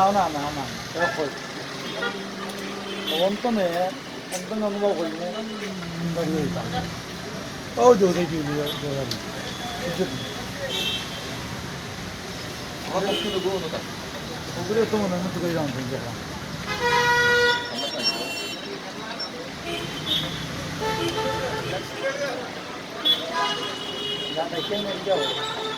Ona. Eu fui. Ontem né, ontem não vou ir, né? Não vou ir. Oh, do they do the 아, 먹기도 그거다. 그래 또 너무 뜨거이 안 된다. 나 내게 내려.